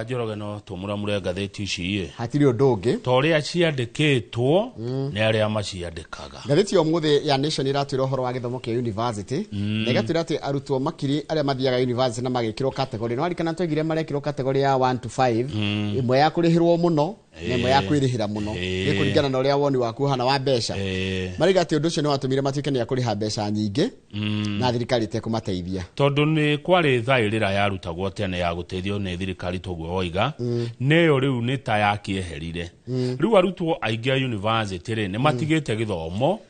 reka Njoroge no tumuramure ngatheti ici hatiri ondonge toria ciandikitwo ni aria maciandikaga. Ngatheti yo muthe ya Nation iratwira horo wa githomo kia university negatwira ati arutwo makiri aria mathiaga university na magikirwo category no arikana twigire marekirwo category ya 1 to 5 imwe ya kurihirwo muno nemwe ya kwirihira muno ni kuringana na uria woni waku hana wa mbeca mariga ati undu ucio ni watumire matuike ni akuriha mbeca nyingi na thirikari te kumateithia tondu ni kwari thairira yarutagwo tene ya guteithio ni thirikari toguo oiga neyo riu ni ta yakieherire riu arutwo aingi a university ri ni matigite githomo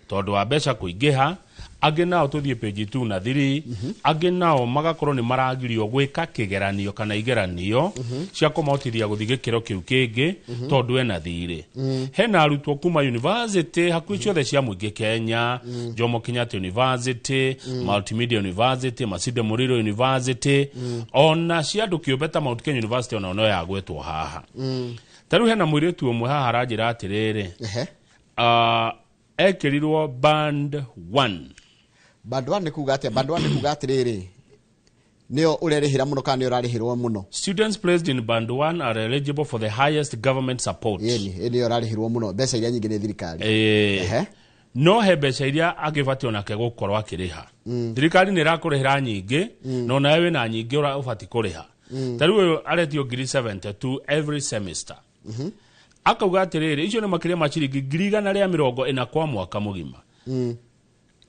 tondu wa mbeca kuingiha angi nao tuthie page 2 na 3 angi nao magakorwo ni maragirio gwika kigeranio kana igeranio cia kumotithia guthige kiro kiu kingi tondu ena thiri hena arutwo kuma university hakuhi ciothe cia muingi Kenya Jomo Kenyatta University Multimedia University Masinde Muliro University ona cia andu kiumbeta Mount Kenya University ona no yagwetwo haha taru hena muiritu umwe haha aranjira atiriri ekirirwo band 1 band 1 ni kuga ati band 1 ni kuga atiriri nio urerihira muno kana urarihirwo muno. Students placed in band 1 are eligible for the highest government support. Ni urarihirwo muno mbeca iria nyingi ni thirikari. No he mbeca iria agibati onake gukorwo akiriha. Thirikari ni irakurihira nyingi no nawe na nyingi ubati kuriha. Taru aretio ngiri 72 every semester. Akauga atiriri icio ni makiria ma ciringi ngiri 140 kwa mwaka mugima.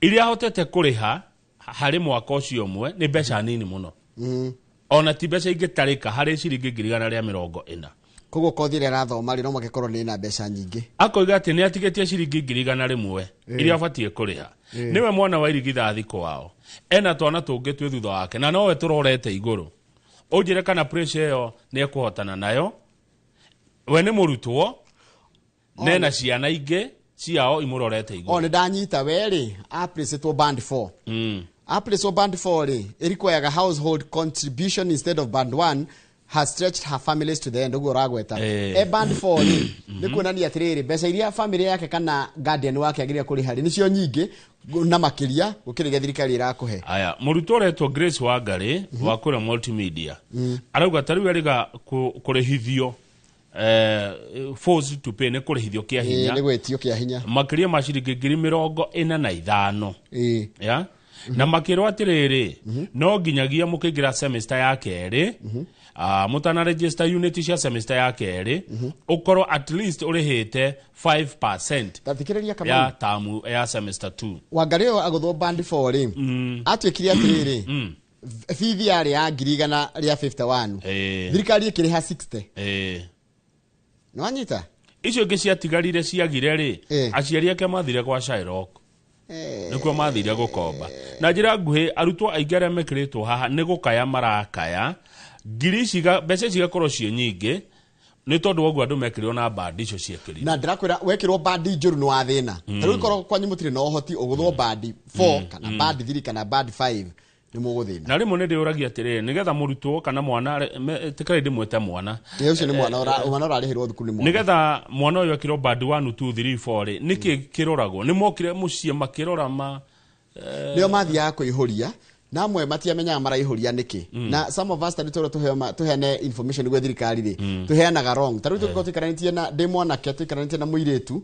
Iria hotete kuriha hari mwaka ucio umwe ni mbeca nini muno. Ona ti mbeca ingitarika hari ciringi ngiri 140. Koguo kothi ria rathoma ri no makikorwo ni na mbeca nyingi. Akoiga ati ni atigetie ciringi ngiri 100 iria abatie kuriha. Niwe mwana wa irigithathi kwao. Ena twana tungi twi thutha wake na nowe turorete iguru. Ujire kana pressure yo ni ekuhotana nayo. We ni murutwo nena ciana ingi ciao imurorete iguru. One ndanyita weri place to band 4. Place to band 4 ri require a household contribution instead of band 1 has stretched her families to the end ugo ragweta. Band 4 ri ni kuonania atiriri mbeca iria family yake kana guardian wake agiria kurihari nicio nyingi na makiria gukiriga thirikari irakuhe. Aya murutwo retwo Grace Wangari wa kura multimedia arauga tariu ariga kurihithio forced to pay ne kurihithio kia hinya ni gwetio kia hinya makiria ma ciringi 45,000 ya na makirwo atiriri no nginyagia mukigira semester ya keri mutana register unit cia semester ya keri ukorwo at least urihite 5% tathikiriria kama ya tamu ya semester 2 Wangari aguthwo band 4 ri atwikire atiriri fithi yari ya ngiri 151 thirikari ikiriha 60 no anyita icio ngi ciatigarire ciagire ri aciari ake mathire kwa Shylock nikuo mathire gukomba na njira nguhi arutwo aingi aria mekiritwo haha ni gukaya marakaya ngiri ciga mbeca cigakorwo cie nyingi ni tondu woguo andu mekirirwo na bandi icio ciekirire na ndirakwira wekirwo bandi njuru no athina taru ikorwo kwanyu mutire no hoti uguthwo bandi 4 kana bandi 3 kana bandi 5 ni muguthina na rimwe ni ndiuragia atiriri nigetha murutwo kana mwana tikari ndimwete mwana ucio ni mwana urarihirwo thukuru ni mwana nigetha mwana uyu akirwo band 1 2 3 4 niki kiroragwo ni mokire mucie makirora ma nio mathia kuihuria namwe matiamenyaga maraihuria niki na some of us tari tuhene information gwe thirikari ri tuheanaga wrong taru tukikotikananitie na demona ketukananitie na muiretu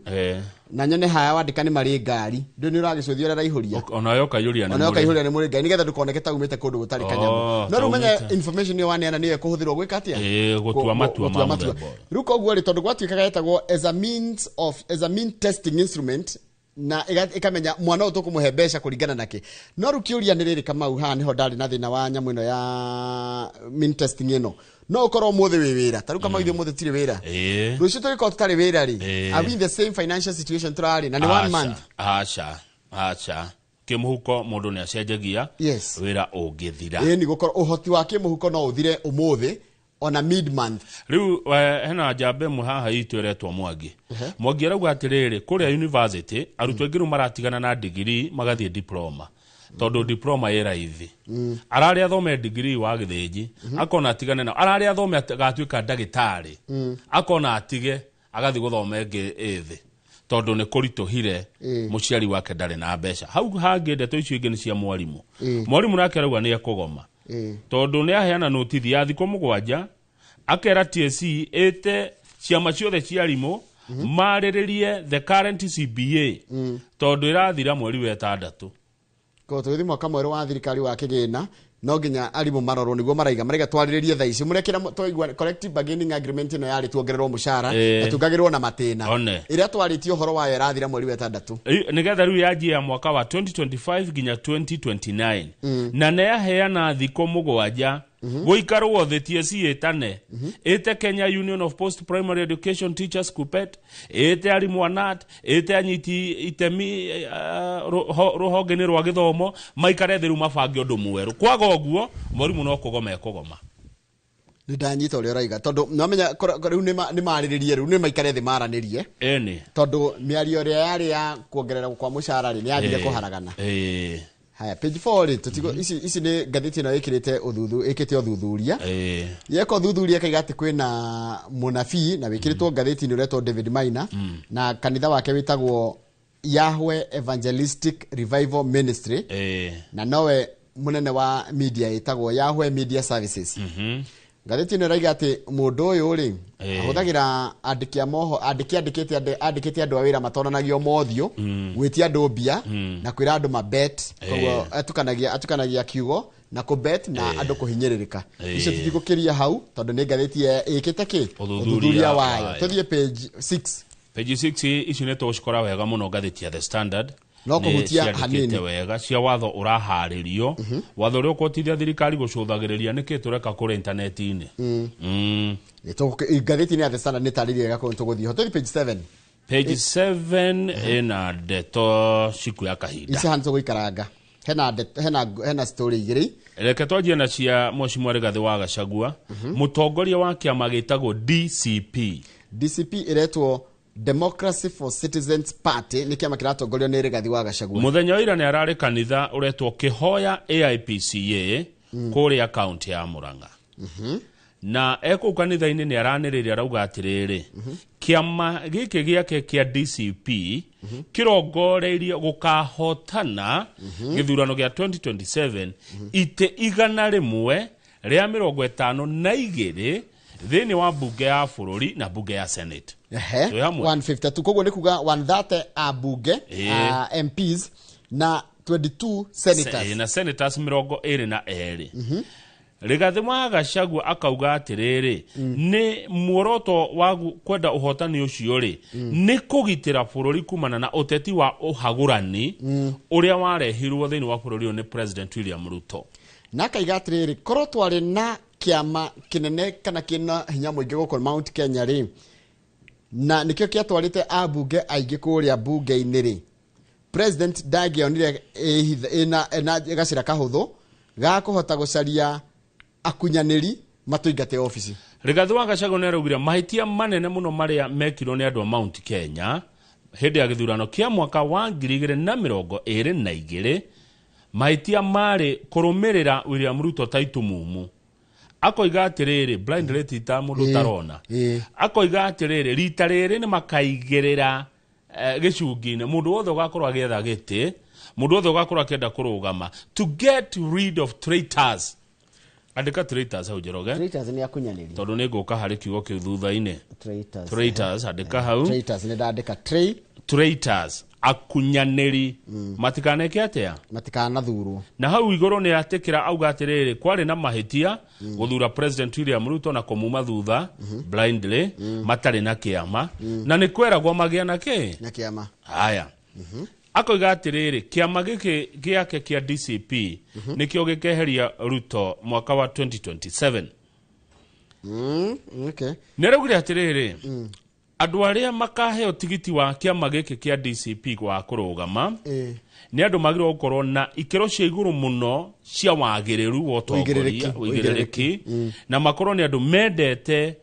na nyone haya wandika ni mari ngari ndio ni uragicũthio raihuria ona yoka yuria ni muri ngari nigetha dukoneke taumite kundu gutari kanyamo no rumenya information yo waneana niye kuhuthirwo gwika atia gutua matua ruko oguo ri tondu gwatuikaga etagwo as a mean testing instrument na ikamenya mwana utukumuhe mbeca kuringana nake no rukiuria ni riri kama uha niho ndari na thina wa nyamu ino ya mean testing ino no ukorwo muthe wi wira taru kama ithe muthe tiri wira rucio turiko tutari wira ri are we in the same financial situation turari na ni 1 month acha kimuhuko mundu ni acenjagia wira ungithira ni gukorwo uhoti wa kimuhuko no uthire umuthi ona mid month riu hena jambe muhaha itu retwo Mwangi arauga atiriri kuria university arutwo aingi maratigana na degree magathie diploma tondu diploma era ithi arari athome degree wa githinji akona atigane na arari athome agatuika ndagitari akona atige agathi guthoma ingi ithi tondu ni kurituhire muciari wake ndari na mbeca hau hangi ndeto icio ingi ni cia mwarimu nake arauga ni ekugoma tondu ni aheana notithi ya thiko 7 akera TSC ete ciama ciothe cia arimũ marĩrĩrie the current CBA tondũ ĩrathira mweri wa 6 ko tũgĩthi mwaka mwerũ wa thirikari wa kĩgĩna no nginya arimũ marorwo nĩguo maraiga twarĩrĩrie thaa ici mũrekera twaigua collective bargaining agreement ĩno yarĩ tuongererwo mũcara na tungagĩrwo na matĩna ĩrĩa twarĩtie ũhoro wayo ĩrathira mweri wa 6 nĩgetha rĩu yanjia mwaka wa 2025 nginya 2029 na neaheana thikũ 7 gũikarwo thĩ TSC ĩtane ĩte Kenya Union of Post Primary Education Teachers KUPPET ĩte arimũ ANAT ĩte anyiti itemi rũhonge-inĩ rwa gĩthomo maikare thĩ rĩu mabange ũndũ mwerũ kwaga ũguo mwarimũ no kũgoma ekũgoma ndanyita ũrĩa ũraiga tondũ nĩwamenya rĩu nĩ marĩrĩrie rĩu nĩ maikare thĩ maranĩrie ĩnĩ tondũ mĩario ĩrĩa yarĩ ya kuongerera kwa mũcara rĩ nĩ yathire kũharagana haya page 4 rĩ tutigo ici nĩ ngathĩti ĩno ĩkĩte ũthuthuria yeka ũthuthuria kaiga atĩ kwĩna mũnabii na wĩkĩrĩtwo ngathĩti-inĩ ũretwo David Maina na kanitha wake wĩtagwo Yahweh Evangelistic Revival Ministry na nowe munene wa media ĩtagwo Yahweh Media Services ngathĩti-inĩ ĩraiga atĩ mũndũ ũyũ rĩ ahũthagĩra andĩki a moho andĩkĩte andũ a wĩra matonanagio mothio gwĩtia andũ mbia na kwĩra andũ mabet koguo atukanagia kiugo na kubet na andũ kũhinyĩrĩrĩka icio tutigũkĩria hau tondũ nĩ ngathĩti ĩkĩte kĩ ũthuthuria wayo tũthiĩ page 6 page 6 ici nĩ tũcikora wega mũno ngathĩti ya The Standard no kũhutia hanini wega cia watho ũraharĩrio watho ũrĩa ũkotithia thirikari gũcũthagĩrĩria nĩkĩ tũreka kũrĩ intaneti-inĩ ngathĩti-inĩ ya The Standard nĩ tarĩria wega kũrĩ tũgũthiĩ hoteli page 7 page 7 ĩna ndeto ciku ya kahinda ici hana tũgũikaranga hena story igĩrĩ reke twanjie na cia Mheshimiwa Rigathĩ wa Gachagua mũtongoria wa kĩama gĩtagwo DCP ĩretwo Democracy for Citizens Party nĩ kĩama kĩratongorio nĩ Rigathĩ wa Gachagua mũthenya wa ira nĩ ararĩ kanitha ũretwo kĩhoya AIPCA kũrĩa kaunti ya Murang'a na ekũu kanitha-inĩ nĩ aranĩrĩria arauga atĩrĩrĩ kĩama gĩkĩ gĩake kĩa DCP kĩrongoreirie gũkahotana gĩthurano gĩa 2027 itĩ 100 rĩa 52 thĩinĩ wa bunge ya bũrũri na bunge ya Senate 152 koguo nĩ kuga 130 a bunge MPs na 22 senators na senators 22 Rigathĩ wa Gachagua akauga atĩrĩrĩ nĩ muoroto wa kwenda ũhotani ũcio rĩ nĩ kũgitĩra bũrũri kumana na ũteti wa ũhagũrani ũrĩa warehirwo thĩinĩ wa bũrũri ũyũ nĩ President William Ruto na akaiga atĩrĩrĩ korwo twarĩ na kĩama kĩnene kana kĩna hinya mũingĩ gũkũ Mount Kenya rĩ na nĩkĩo kĩatwarĩte ambunge aingĩ kũrĩa bunge-inĩ rĩ president ndangĩonire ĩna gacĩra kahũthũ ga kũhota gũcaria akunyanĩri matũingate ofici Rigathĩ wa Gachagua nĩ araugire mahĩtia manene mũno marĩa mekirwo nĩ andũ a Mount Kenya hĩndĩ ya gĩthurano kĩa mwaka wa 2022 mahĩtia marĩ kũrũmĩrĩra William Ruto taitumumu akoiga atĩrĩrĩ blind rate ta mũndũ tarona akoiga atĩrĩrĩ rita rĩrĩ nĩ makaigĩrĩra gĩcungi-inĩ mũndũ wothe ũgakorwo agĩetha gĩtĩ mũndũ wothe ũgakorwo akĩenda kũrũgama to get rid of traitors andĩka traitors hau Njoroge traitors nĩ akunyanĩri tondũ nĩ ngũka harĩ kiugo kĩu thutha-inĩ traitors andĩka hau traitors nĩ ndandĩka traitors akunyanĩri matikaneke atĩa matikanathurwo na hau igũrũ nĩ atĩkĩra auga atĩrĩrĩ kwarĩ na mahĩtia gũthura President William Ruto na kũmuma thutha blindly matarĩ na kĩama na nĩ kweragwo magĩa na kĩama haya akoiga atĩrĩrĩ kĩama gĩkĩ gĩake kĩa DCP nĩkĩo gĩkeheria Ruto mwaka wa 2027 nĩ araugire atĩrĩrĩ andũ arĩa makaheo tigiti wa kĩama gĩkĩ kĩa DCP wa kũrũgama nĩ andũ magĩrĩirwo gũkorwo na ikĩro cia igũrũ mũno cia wagĩrĩru wa ũtongoria ũigĩrĩrĩki na makorwo nĩ andũ mendete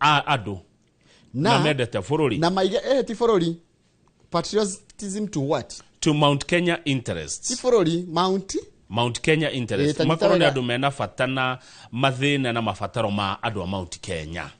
andũ na mendete bũrũri na maige ti bũrũri patriotism to what to Mount Kenya interests ti bũrũri Mount Kenya interests makorwo nĩ andũ mena bata na mathĩna na mabataro ma andũ a Mount Kenya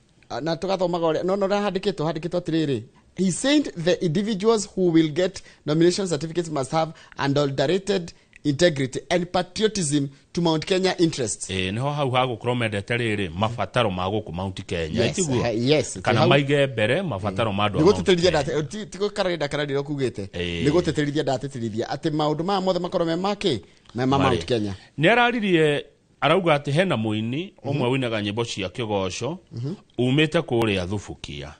na tugathomaga ũrĩa no handĩkĩtwo atĩrĩrĩ he said the individuals who will get nomination certificates must have unadulterated integrity and patriotism to Mount Kenya interests. Niho hau hagukorwo mendete riri mabataro ma guku Mount Kenya Yes, yes. kana maige mbere mabataro ma andu niguteterithia data tiko karenda karandiro kugite niguteterithia dateterithia ati maundu ma mothe makorwo me make na Mount Kenya ni araririe arauga ati hena muini umwe winaga nyimbo cia kigoco umite kuria Thubukia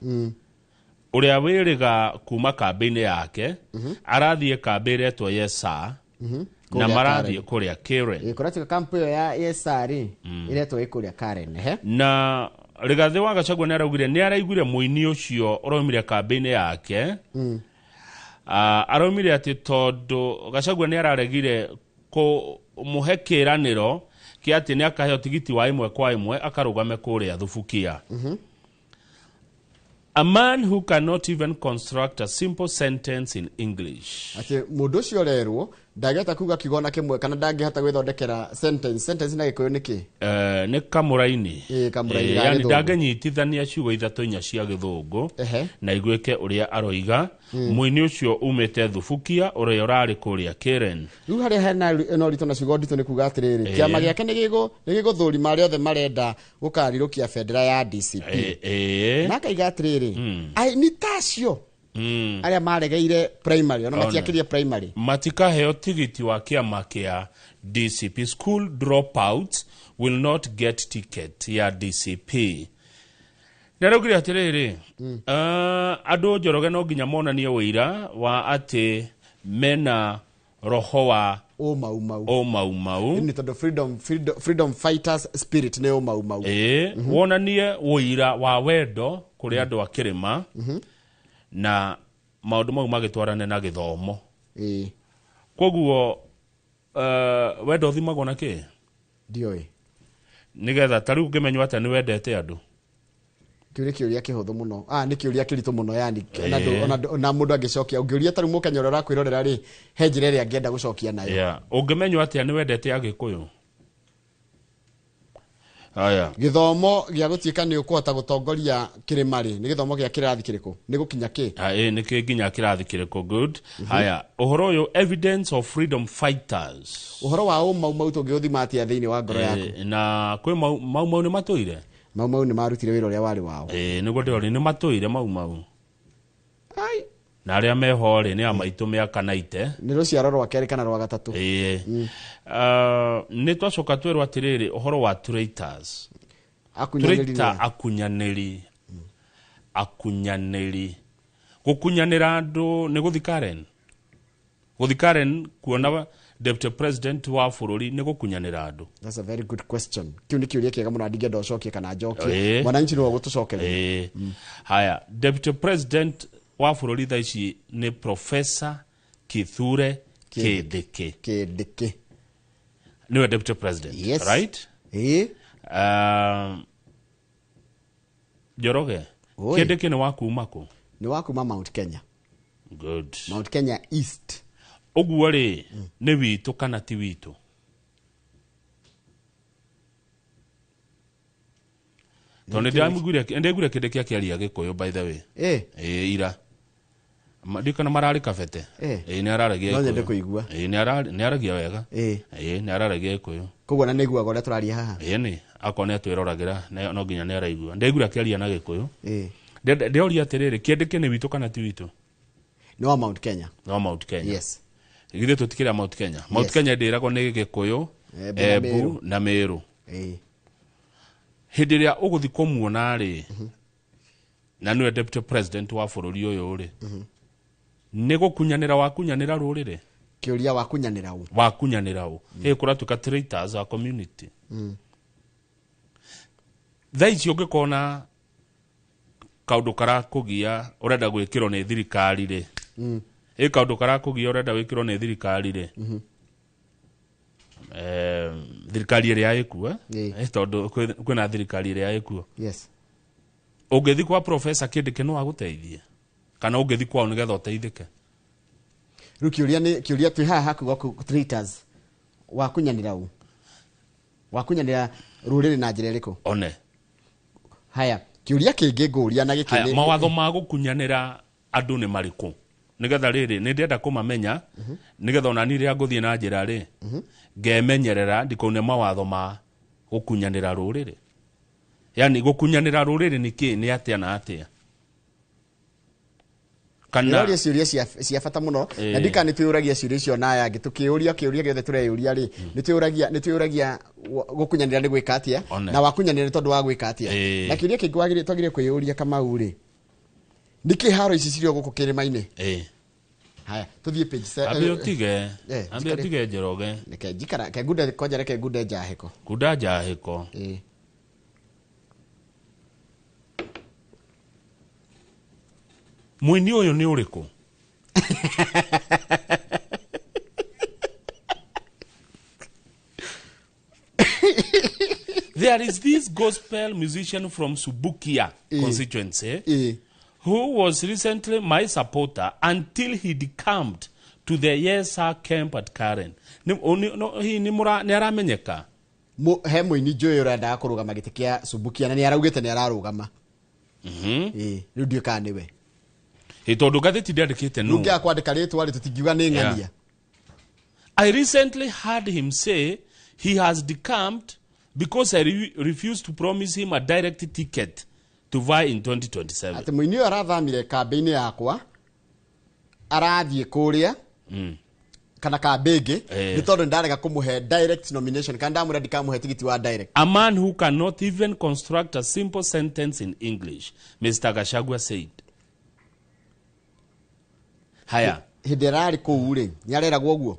uria wiriga kuma kambini yake arathie kambini etwo Yesa na marathie kuria Karen ikoratika kampu ya Yesari iretwo ikuria Karen na Rigathi wa Gachagua ni araugire ni araiguire muini ucio uromire kambini yake aromire ati tondu Gachagua ni araregire ko muhekiraniro ki ati ni akaheo tigiti wa imwe kwa imwe akarugame kuria Thubukia. A man who cannot even construct a simple sentence in English. Ati mundu cio rerwo ndageta kuga kigona kimwe kana ndangihata gwithondekera sentence na gikuyu niki ni kamuraini kamuraini yani ndanganyitithania ciugo ithatu inya cia githungu na igwike uria aroiga muini ucio umete Thubukia uria urari kuria Karen riu hari hena no rito na ciugo ndito ni kuga atiriri kiama giake ni giguthuri mari othe marenda gukarirukia federa ya DCP na kaiga atiriri ai ni tacio aria maregeire primary ona matiakirie primary matika heo tigiti wa kiama kia DCP. School dropouts will not get ticket ya DCP. Narugire atiriri adu Njoroge no nginya monanie wira wa ati mena roho wa o mau ni tondu freedom fighters spirit ne o mau wonanie wira wa wendo kuri andu akirima na maundu mau magitwarane na githomo koguo wendo thimagwo na ki ndioi nigetha tariu ngimenywa ati ni wendete andu kiuria kihuthu muno ni kiuria kiritu muno yani na mundu agicokia ungiuria tariu Mukenya ura kwirorera ri he njira ria ngienda gucokia nayo ungimenywa ati ni wendete Agikuyu aya githomo gia gutika ni ukuhota gutongoria kirimari ni githomo gia kirathi kiriku ni gukinya ki ni kinya kirathi kiriku good aya uhoro yo evidence of freedom fighters uhoro wa mau tungiuthima atia thiini wa ngoro yaku na kwi mau ni matuire mau ni marutire wira uria wari wao niguo ndori ni matuire mau ai na aria mehori ni amaitu miaka naite ni ruciaro rwa keri kana rwa gatatu ni twacoka twerwo atiriri uhoro wa traitors akunyaniri gukunyanira andu ni guthikaren kuona deputy president wa bururi ni gukunyanira andu. That's a very good question. Kiu ni kiuria kiega muno ndige ndocokie kana njokie mwananchi no gutucokereria haya deputy president wa bururi thaici ni Professor Kithure Kindiki niwe deputy president, yes. Right? Njoroge Kindiki ni wakuma ku? Ni wakuma Mount Kenya. Good. Mount Kenya East. Oguo ri ni witu kana ti witu? Tone ndamugure Kindiki akiaria Gikuyu by the way. Ira madikana marari kafete ni araragia no nyende kuigua ni aragia wega ni araragia Gikuyu koguo na nigua gore turaria haha ni akone twirораgira no nginya ni araigua ndeigura akiaria na Gikuyu ndeoria atiriri Kindiki ni witu kana ti witu? No Mount Kenya. Yes. Igithe tutikira Mount Kenya. Mount Kenya ndiragwo ni Gikuyu, Embu na Meru. Hindi ria uguthi kumuona ri na niwe deputy president wa bururi uyu ri ni gukunyanira wakunyanira rurire kiuria wakunyanira u kuratuka traitors a community thaici ungikona kaundu karakugia urenda gwikirwo ni thirikari ri kaundu karakugia urenda gwikirwo ni thirikari ri thirikari iri yaikua tondu kwina thirikari iri yaikua yes ungithi kwa Professor Kindiki no aguteithie kana ungithi kwao nigetha uteithike? Riu kiuria twi haha haku traitors wakunyanira ruriri na njira iriku one haya kiuria kingi nguria na gikini mawatho ma gukunyanira andu ni mariku nigetha riri ni ndenda kumamenya nigetha ona ni ria nguthie na njira ri ngemenyerera ndikone mawatho ma gukunyanira ruriri yani gukunyanira ruriri niki ni atia na atia kana ria ciuria cia bata muno na ndika ni tuyuragia ciuria icio na yangi tukiuria kiuria giothe tureyuria ri ni tuyuragia gukunyanira ni gwika atia na wakunyanira tondu wa gwika atia na kiuria kingi wagire twagire kwiyuria Kamau ri niki haro ici cirio guku kirima-ini haya tuthie page 7 ambe otige Njoroge nike jikara ke gude konjere ke gude njahiko guda njahiko Mwini uyu ni uriku There is this gospel musician from Subukia constituency who was recently my supporter until he decamped to the Yesa camp at Karen. He ni aramenyeka. He mwini Joy urenda kurugama giti kia Subukia na ni araugite ni ararugama. Riu ndiuka niwe. Tondu gatheti ndiandikite no. Nungia kwandika ritwa ri tutingiuga ni ng'ania. I recently heard him say he has decamped because I refused to promise him a direct ticket to vie in 2027. Ati mwini arathamire kambeini yakwa arathie kuria kana kambingi ni tondu ndarega kumuhe direct nomination kana ndamura ndikamuhe tigiti wa direct. A man who cannot even construct a simple sentence in English, Mr. Gachagua said. Haya hiderari ku ri ni arera gwoguo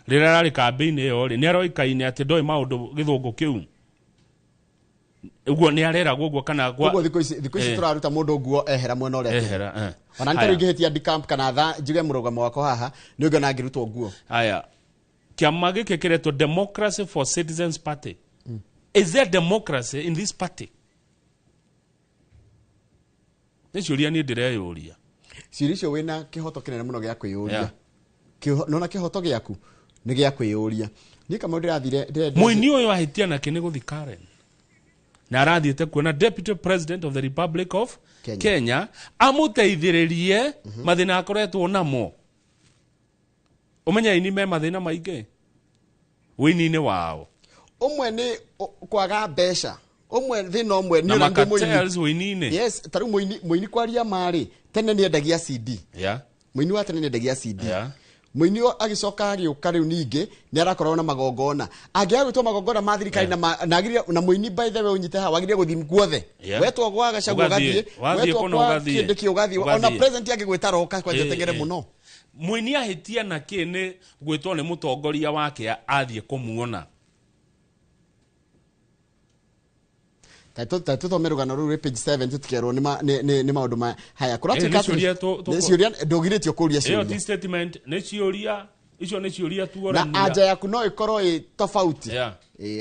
rirarari kambeini yo ri ni aroikaine ati ndoi maundu githungu kiu uguo ni arera gwoguo kana gwa uguo thiko ici turaruta mundu nguo ehera mwena ore ehera ona ntari ngihetia decamp kana tha njuge murugamo wako haha ni unge na ngirutwo nguo haya kiama giki kiretwo Democracy for Citizens Party. Is there democracy in this party? Niciuria ni ndireyuria ciuria wina kihoto kinene muno gia kwiyuria nona kihoto giaku ni gia kwiyuria ni kama ndirathire mwini uyu ahitia na kini guthi Karen na arathiete kuona Deputy President of the Republic of Kenya amuteithiririe mathina akoretwo namo umenya ini me mathina maingi wini-ini wao umwe ni kwaga mbeca umwe thina umwe ni urandi mwini yes taru mwini kwaria mari tene ni endagia CD mwini wa tene ni endagia CD mwini agicoka agiuka riu ningi ni arakorwo na magongona angiarutwo magongona ma thirikari na agiria na mwini by the way unyite ha wagiria guthi guothe wetwo gwa Gachagua gathie wetwo kwa kindiki ugathie ona president agigwita roka kwa jetengere muno mwini ahitia na kini gwitwo ni mutongoria wake athie kumuona Tatu tomerugano ruri page 7 tutikero ni maundu ma haya kuratika ciuria ndogiritio kuria ciuria hiyo statement ni ciuria icio ni ciuria tuorania na aja yaku no ikorwo i tofauti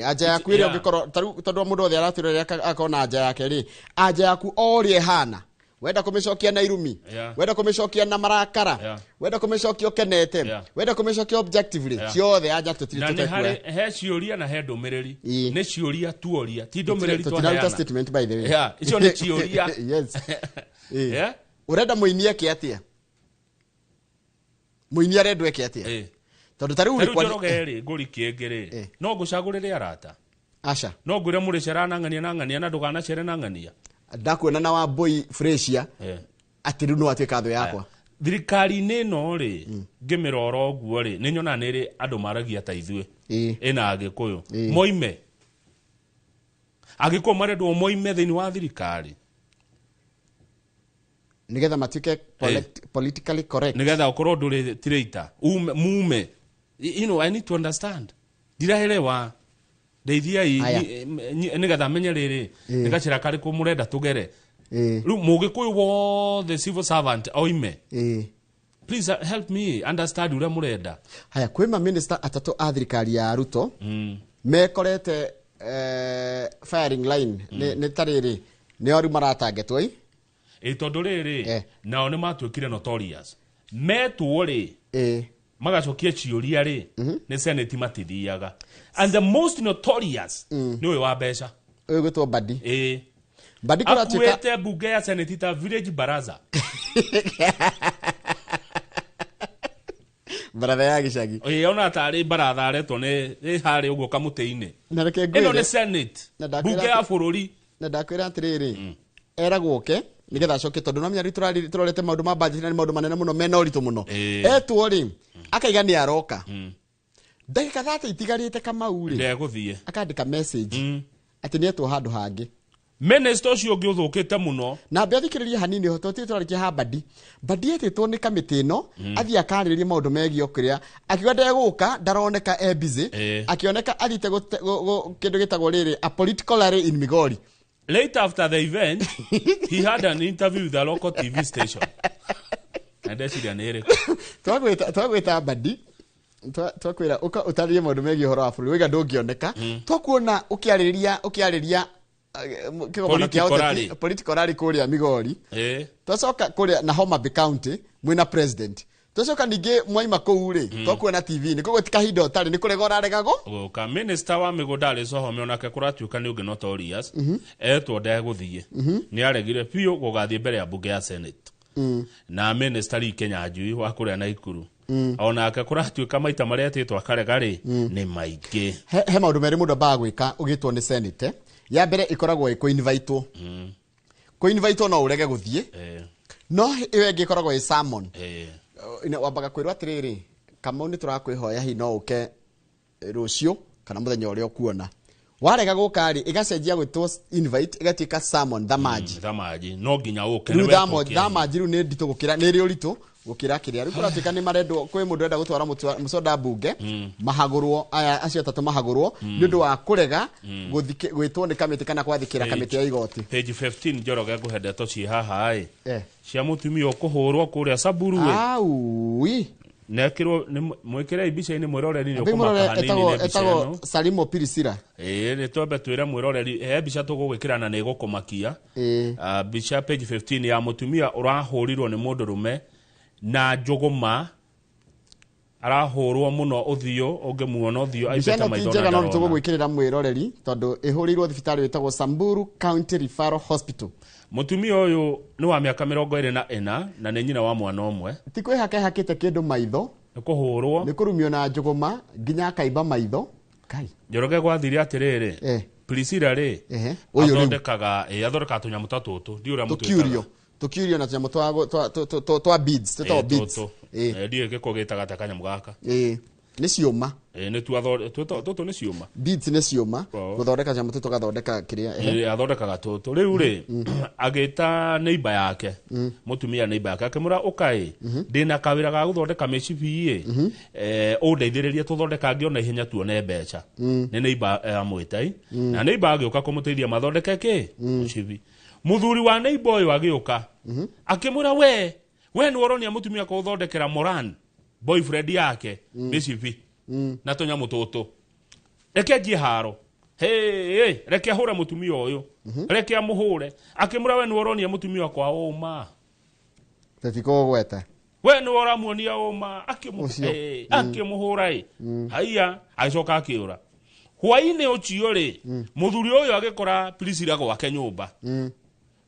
aja yaku ile ungikorwo tondu mundu othe araturire akona aja yake ri aja yaku orie hana wenda kumicokia na irumi wenda kumicokia na marakara wenda kumicokia kenete wenda kumicokia objectively ciothe aja tutiri tutekwe na he ciuria na he ndomereri ni ciuria tuoria ti ndomereri twa statement by the way icio ni ciuria yes urenda muinie ke atia muinie arendwe ke atia tondu tariu kwa Njoroge nguri kiengere no ngucagurire arata aca no ngwire muri ceranangania na ndugana cere nangania ndakwena na Wambui Freshia ati riu no atuika tho yakwa thirikari-ini no ri ngimiroro guo ri ni nyona ni ri andu maragia ta ithue ina Agikuyu moime Agikuyu marendwo moime thiini wa thirikari nigetha matuike politically correct nigetha ukorwo nduri traitor mume you know I need to understand ndiraelewa ndeithia nigetha menye riri nigacira kari ku murenda tugere riu Mugikuyu wothe civil servant oime please help me understand uria murenda haya kwima minister atatu a thirikari ya Ruto mekorete firing line ni tariri ni ori maratangetwo tondu riri nao ni matuikire notorious metwo ri magacokia ciuria ri ni senate matithiaga and the most notorious ni uyu wa mbeca uyu gwitwo Badi Badi kuratuika akuete bunge ya senate ta village baraza Baratha ya gicagi. Ona tari baratha aretwo ni hari uguo kamuti-ini. Na reke ino ni Senate bunge ya bururi. Na ndakwira atiriri eragwo ke nigetha acoke tondu no myari turorete maundu ma budget na maundu manene muno mena uritu muno etwo ri akaiga ni aroka ndagika 30 itigarite Kamau ri ndeguthie akandika message ati ni etwo handu hangi minister ucio ungi uthukite muno na mbe athikiriria hanini hototi turarikia habadi badi etitwo ni kamiti ino athia akaririria maundu megi okuria akiwa ndeguka ndaroneka busy akioneka athite kindu gitagwo riri a political rally in Migori. Late after the event, he had an interview with the local TV station. And that's the nere. Twagwita badi. Twakwira utarie maundu megi horo wa buri wiga ndungioneka. Twakuona ukiariria political rally kuria Migori. Twacoka kuria na Homa Bay County mwina president. Twacoka ninge mwaima kuu ri twakuona TV ni kugo tikahinda utari ni kurega uraregago ka minister wa migunda ri so home onake kuratuika ni ungi notorious etwo ndeguthie ni aregire piu gugathie mbere ya bunge ya Senate na minister ri Kenya njui wa kuria Naikuru onake kuratuika maita maria etitwo akarega ri ni maingi he maundu meri mundu bagwika ugitwo ni Senate ya mbere ikoragwo iko invite ko invite no urege guthie no iwe ngikoragwo i sermon wambaga kwirwa atiriri Kamau ni turakwihoya hi no uke rucio kana muthenya uria ukuona warega gukari igacenjia gwitwo invite igatika sermon thamaji no nginya uke ni thamaji ru ni ndito gukira ni ri uritu gukira kiria ri kuratika ni marendo kwi mundu enda gutwara musoda bunge mahagurwo aya acio tatu mahagurwo ni ndu wa kurega gwitwo ni kamiti kana kwathikira kamiti ya igoti page 15 Njoroge nguhendeto ci haha cia mutumia ukuhurwo kuria Samburu wi nekirwo mwikire ibica-ini mwiroreri ni ukumaka hanini ne etago Salimo Pirisira ni twambe twire mwiroreri he bica tugugwikira na ni gukumakia bica page 15 ya mutumia urahurirwo ni mundu rume na njuguma arahurwo muno uthio ungimuona uthio aibeta maithona no tugugwikirira mwiroreri tondu ihurirwo thibitari witagwo Samburu County Referral Hospital. Mutumia uyu ni wa miaka 24 na ni nyina wa mwana umwe ti hakite kindu maitho ni kuhurwo ni kurumio na njuguma nginya kaiba maitho kai Njoroge gwathiri atiriri Priscilla ri athondekaga tunyamu tatutu ndi uria mutu tukiurio na tunyamu twa beads twa beads ndiye gikogitaga takanyamu gaka ni cioma ni tutu ni cioma beads ni cioma guthondeka tunyamu tugathondeka kiria athondekaga tutu riu ri agita neighbor yake mutumia neighbor yake akimura ukai ndina kawira ga guthondeka mecibi undeithiririe tuthondeka ngiona ihenya tuone mbeca ni neighbor amwitai na neighbor agioka kumuteithia mathondeke ki mecibi muthuri wa neighbor uyu agioka akimura we ni woronia mutumia ko uthondekera Moran boyfriend yake mecibi na tunyamu tutu reke ngie haro reke hura mutumia uyu reke amuhure akimura we ni woronia mutumia kwa uma tatiko gweta we ni woramuonia uma akimuhura haiya aicoka akiura hwaini ucio ri muthuri uyu agikora Priscilla gwake nyumba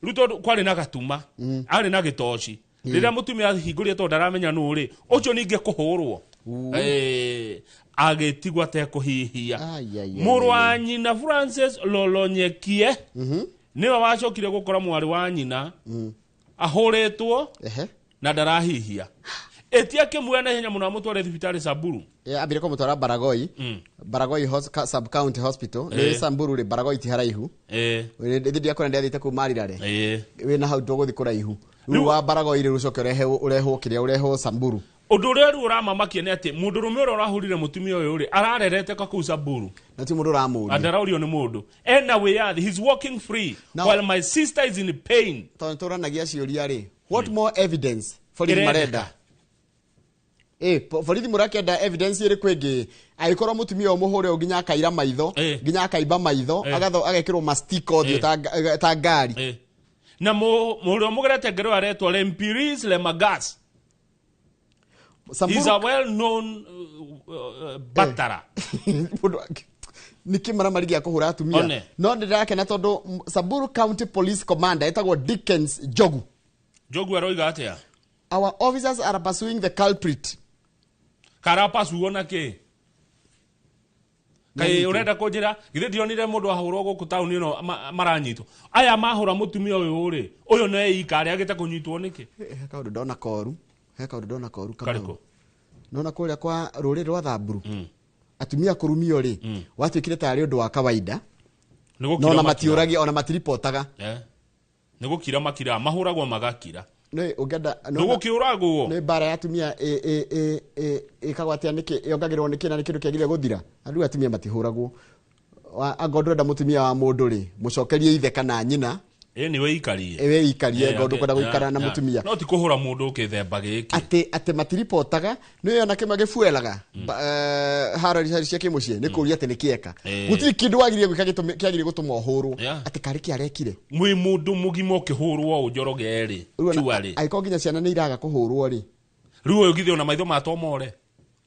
ruto kwari na gatuma ari na gitoci riria mutumia hingurie to ndaramenya nu ri ucio ninge kuhurwo agetigwa te kuhihia muru wa nyina Francis Lolonyekie niwe wacokire gukora mwari wa nyina ahuretwo na ndarahihia etia kimwe na hinya muno mutware thibitari Samburu abire ko mutwara Baragoi sub county hospital ni Samburu ri Baragoi ti haraihu ndi akora ndathite ku marirare we na hau ndoguthi kuraihu ru wa Baragoi ri rucoke urehwo kiria urehwo Samburu undu uri uramamakia ni ati mundu rume uri urahurire mutumia uyu ri ararerete ka ku Samburu na ti mundu ramuri andaraurio ni mundu ena we yathi he's walking free while my sister is in pain tontoranagia ciuria ri what more evidence for the marenda borithi murakenda evidence iri kwingi aikorwo mutumia umuhure nginya akaira maitho nginya akaiba maitho agekirwo mastika thio ta ngari na murio mugerete ngero aretwo Lempiris Lemagas is a well known batara niki mara marigi akuhura atumia no ndirakena tondu Samburu County Police Commander etagwo Dickens Jogu Jogu aroiga atia. Our officers are pursuing the culprit. Karapa suona ke. Kai urenda kunjira githe ndionire mundu ahurwo guku tauni no maranyitwo. Aya mahura mutumia uyu ri. Uyu no eikari agite kunyitwo niki. Heka undu ndona koru. Kama. Kariko. Nona kuria kwa ruri rwa Thamburu. Atumia kurumio ri. Watwikire tari undu wa kawaida. Nona matiuragi ona matiripotaga. Nigukira makira mahuragwo magakira. No ugenda Nigukiuragwo. No bara ya atumia ikagwatia niki yongagirwo niki na nikindu kiagire guthira. Andu atumia matihuragwo. Agondo nda mutumia wa mundu ri mucokerie ithe kana nyina. Niwe ikarie. Ewe ikarie gondo kwenda guikara na mutumia. No ti kuhura mundu ukithemba giki. Ate matiripotaga no yona kima gifuelaga. Haro cia kimucie ni kuria ate nikieka. Gutiri kindu wagirie gwika kiagire gutuma uhuru. Ate kari ki arekire. Mwi mundu mugimo ukihurwo ujoroge ri. Chuari. Aiko nginya ciana ni iraga kuhurwo ri. Ruo ugithi ona maitho matomore.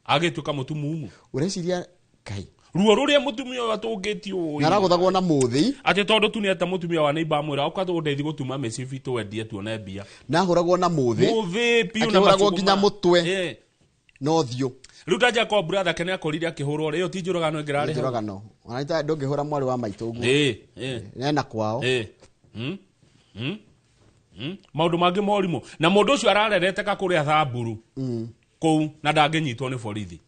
Agituka mutumumu. Ureciria kai. Ruo ruria mutumia watungitio. Naraguthagwo na muthi. Ati tondu tu ni ata mutumia wa neighbor mwira ukatu ndethi gutuma mecibi twendie tuone mbia. Na huragwo na muthi. Muthi piu na huragwo nginya mutwe. No thio. Ruta Jacob brother kene akorire akihurwo rio ti njuragano ingirari. Njuragano. Onaita ndungihura mwari wa maitu uguo. Nena kwao. Maundu mangi morimu na mundu ucio ararerete ka kuria Thamburu. Kou na ndangenyitwo ni borithi.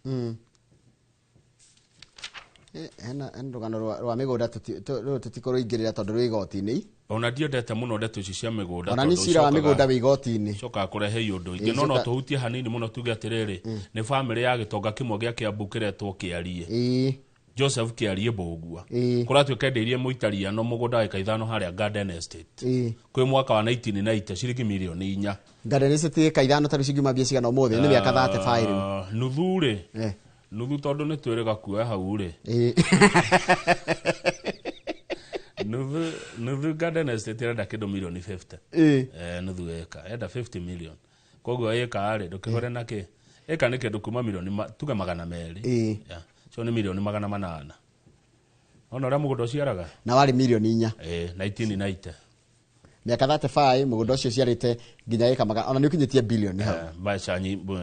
Ndugano rwa migunda tutikorwo ingirira tondu rwi igoti-ini. Ona ndiendete muno ndeto ici cia migunda ona ni cira wa migunda wi igoti-ini. Coka kurehe undu ingi no tuhutie hanini muno tuge atiriri ni family ya Gitonga kimwe gia Kiambu kiretwo Kiarie. Joseph Kiarie Mbugua kuratwika ndeirie muitariano mugunda wa 5 haria Garden Estate kwi mwaka wa 1990 ciringi milioni 4. Garden Estate 5 tari ciringi mabia cigana umuthi ni miaka 35 nuthu ri nuthu tondu ni twirega kuoya hau ri nuthu Garden Estate enda kindu milioni 50 nuthu eka enda 50 million koguo eka ri ndukihore naki eka ni kindu kuma milioni tuge 200 so ni milioni 800 ona ra mugunda ciaraga na wari milioni 4 1990 miaka 35 mugunda ucio ciarite nginya eka magana ona ni ukinyitie bilioni hau mbeca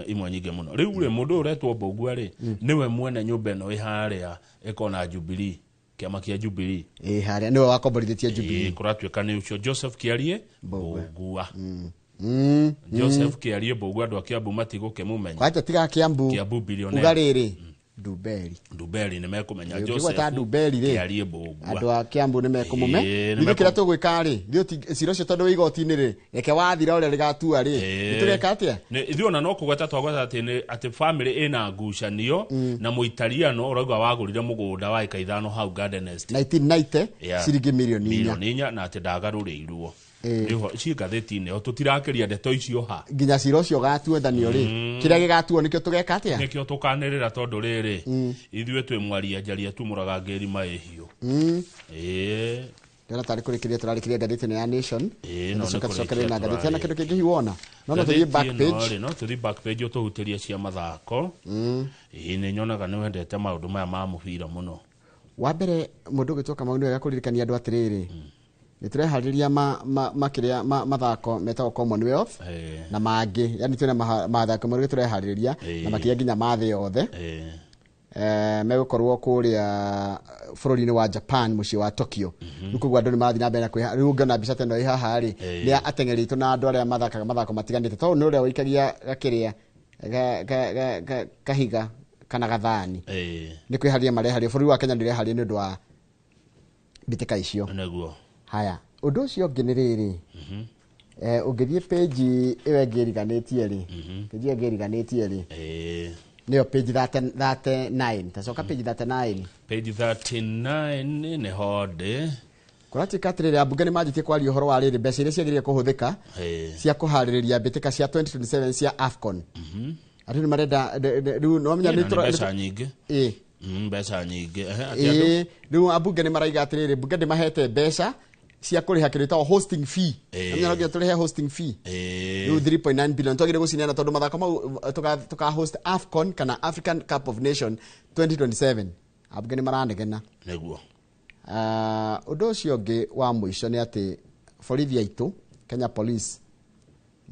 imwe nyingi muno riu ri mundu uretwo Mbugua ri niwe mwene nyumba ino iharia ikona Jubilee kiama kia Jubilee haria niwe wakomborithĩtie Jubilee kuratwika ni ucio Joseph Kiarie Mbugua Joseph Kiarie Mbugua andu a Kiambu matiguke mumenya kwaje tiga Kiambu bilionere ugariri Nduberi ni mekumenya Joseph Kiarie Mbugua andu a Kiambu ni mekumumenya ndikira tugwika ri ndio ciro cio tondu igoti-ini ri reke wathira uria rigatua ri tureka atia ithuĩ ona no kugweta twagweta ati family ina ngucanio na muitariano urauga wagurire mugunda wa 5 hau Garden Estate 1990 ciringi milioni 4 na ati ndagaruriirwo niho cigatheti-ini o tutirakiria ndeto icio ha nginya ciro ucio gatuethanio ri kiria gigatuo nikio tugeka atia nikio tukanirira tondu riri ithuĩ twi mwaria njaria tumuraga ngeri maihio ndona tari kurikiria turarikiria ngatheti ya Nation no sokere na ngatheti na kindu kingi hiwona no tuthie back page no tuthie back page utuhutiria cia mathako ni nyonaga ni wendete maundu maya ma mubira muno wa mbere mundu gitoka maundu ya kuririkania andu atiriri niturehariria makiria mathako metagwo Commonwealth na mangi yani twina mathako mari turehariria na makiria nginya mathe yothe megukorwo kuria bururi-ini wa Japan muci wa Tokyo nukuguo andu ni marathi na mbere na riu ngona mbica teno i haha ri ni ateng'eri tu na andu aria mathakaga mathako matiganite to ni uria wikagia gakiria kahiga kana gathani ni kwiharia mareharia bururi wa Kenya ndireharia ni undu wa bitika icio neguo haya undu ucio ngi ni riri ungithie page iwe ngiriganitie ri page ngiriganitie ri niyo page 39 tacoka page 39 ni hode kuratika atiriri ambunge ni manjitie kwaria uhoro wa riri mbeca iria ciagiriire kuhuthika cia kuhaririria mbitika cia 2027 cia AFCON andu ni marenda riu no menya ni mbeca nyingi mbeca nyingi riu ambunge ni maraiga atiriri bunge ni mahete mbeca cia kuriha kiritawo hosting fee amenya no turihe hosting fee riu 3.9 billion twagire gucinana tondu mathako mau tuka host AFCON kana African Cup of Nation 2027 ambunge ni maranegena neguo undu ucio ngi wa muico ni ati borithi aitu Kenya Police